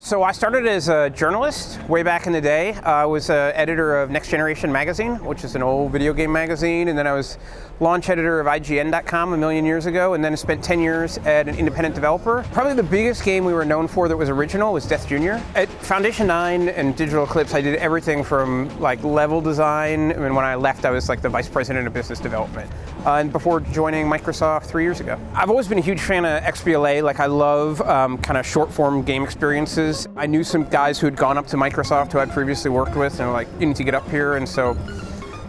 So I started as a journalist way back in the day. I was an editor of Next Generation magazine, which is an old video game magazine, and then I was launch editor of IGN.com a million years ago, and then I spent 10 years at an independent developer. Probably the biggest game we were known for that was original was Death Jr. At Foundation 9 and Digital Eclipse, I did everything from like level design, and when I left I was like the vice president of business development. And before joining Microsoft 3 years ago. I've always been a huge fan of XBLA. Like I love kind of short form game experiences. I knew some guys who had gone up to Microsoft who I'd previously worked with, and were like, you need to get up here, and so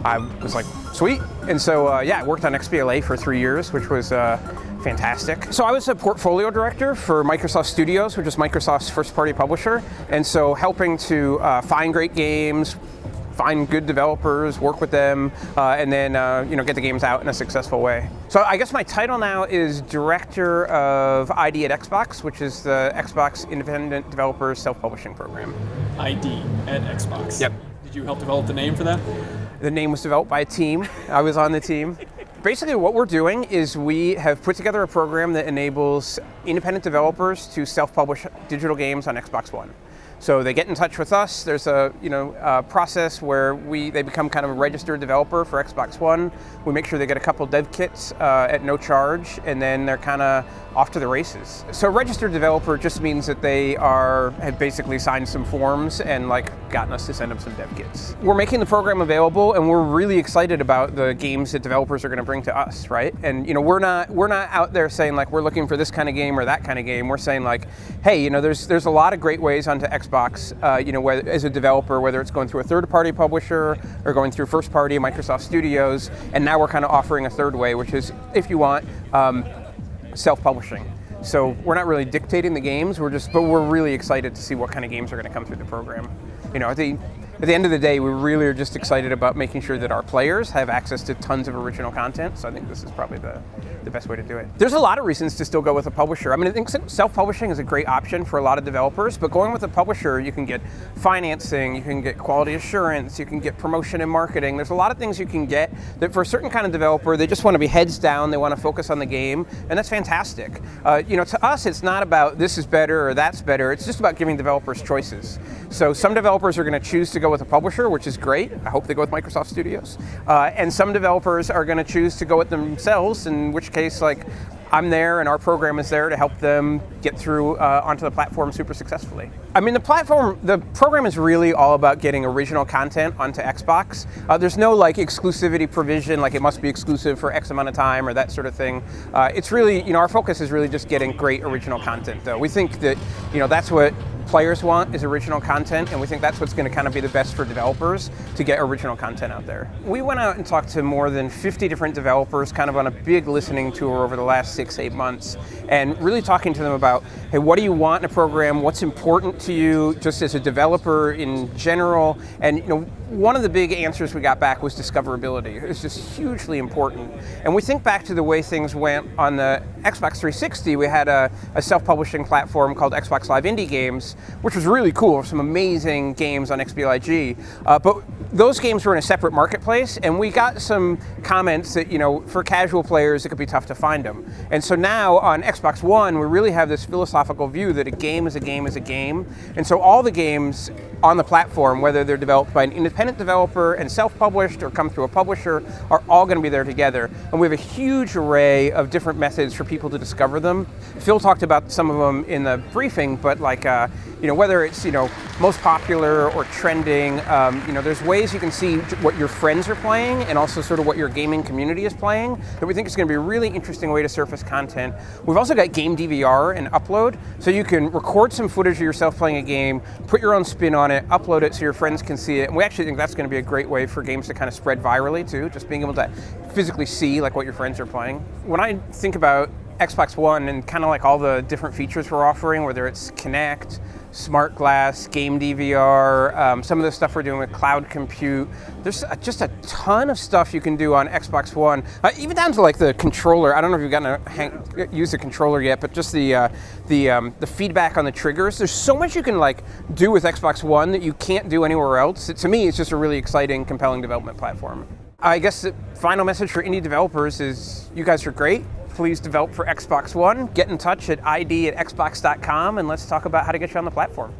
I was like, sweet. And so yeah, I worked on XBLA for 3 years, which was fantastic. So I was a portfolio director for Microsoft Studios, which is Microsoft's first party publisher. And so helping to find great games, find good developers, work with them, and then get the games out in a successful way. So I guess my title now is Director of ID at Xbox, which is the Xbox Independent Developers Self-Publishing Program. ID at Xbox. Yep. Did you help develop the name for that? The name was developed by a team. I was on the team. Basically what we're doing is we have put together a program that enables independent developers to self-publish digital games on Xbox One. So they get in touch with us. There's a process where they become kind of a registered developer for Xbox One. We make sure they get a couple dev kits at no charge, and then they're kind of off to the races. So a registered developer just means that they have basically signed some forms and like gotten us to send them some dev kits. We're making the program available, and we're really excited about the games that developers are going to bring to us, right? And we're not out there saying like we're looking for this kind of game or that kind of game. We're saying like, hey, there's a lot of great ways onto Xbox. Whether, as a developer, whether it's going through a third-party publisher or going through first-party Microsoft Studios, and now we're kind of offering a third way, which is, if you want, self-publishing. So we're not really dictating the games, but we're really excited to see what kind of games are going to come through the program. At the end of the day, we really are just excited about making sure that our players have access to tons of original content. So I think this is probably the best way to do it. There's a lot of reasons to still go with a publisher. I mean, I think self-publishing is a great option for a lot of developers, but going with a publisher, you can get financing, you can get quality assurance, you can get promotion and marketing. There's a lot of things you can get that for a certain kind of developer, they just want to be heads down, they want to focus on the game, and that's fantastic. To us, it's not about this is better or that's better. It's just about giving developers choices. So some developers are going to choose to go with a publisher, which is great. I hope they go with Microsoft Studios. And some developers are going to choose to go with themselves, in which case, like, I'm there and our program is there to help them get through onto the platform super successfully. I mean, the program is really all about getting original content onto Xbox. There's no like exclusivity provision, like it must be exclusive for X amount of time or that sort of thing. It's really, our focus is really just getting great original content though. We think that, that's what players want is original content, and we think that's what's going to kind of be the best for developers to get original content out there. We went out and talked to more than 50 different developers kind of on a big listening tour over the last 6-8 months, and really talking to them about, hey, what do you want in a program? What's important to you just as a developer in general? And one of the big answers we got back was discoverability. It's just hugely important. And we think back to the way things went on the Xbox 360. We had a self-publishing platform called Xbox Live Indie Games, which was really cool. Some amazing games on XBLIG. But those games were in a separate marketplace, and we got some comments that, for casual players, it could be tough to find them. And so now on Xbox One, we really have this philosophical view that a game is a game is a game. And so all the games on the platform, whether they're developed by an independent developer and self-published or come through a publisher, are all going to be there together. And we have a huge array of different methods for people to discover them. Phil talked about some of them in the briefing, but like, whether it's, most popular or trending, there's ways you can see what your friends are playing and also sort of what your gaming community is playing that we think is going to be a really interesting way to surface content. We've also got game DVR and upload, so you can record some footage of yourself playing a game, put your own spin on it, upload it so your friends can see it, and we actually think that's going to be a great way for games to kind of spread virally too, just being able to physically see like what your friends are playing. When I think about Xbox One and kind of like all the different features we're offering, whether it's Connect, Smart Glass, Game DVR, some of the stuff we're doing with cloud compute. There's just a ton of stuff you can do on Xbox One, even down to like the controller. I don't know if you've gotten to use the controller yet, but just the feedback on the triggers. There's so much you can like do with Xbox One that you can't do anywhere else. To me, it's just a really exciting, compelling development platform. I guess the final message for indie developers is you guys are great. Please develop for Xbox One. Get in touch at id@xbox.com and let's talk about how to get you on the platform.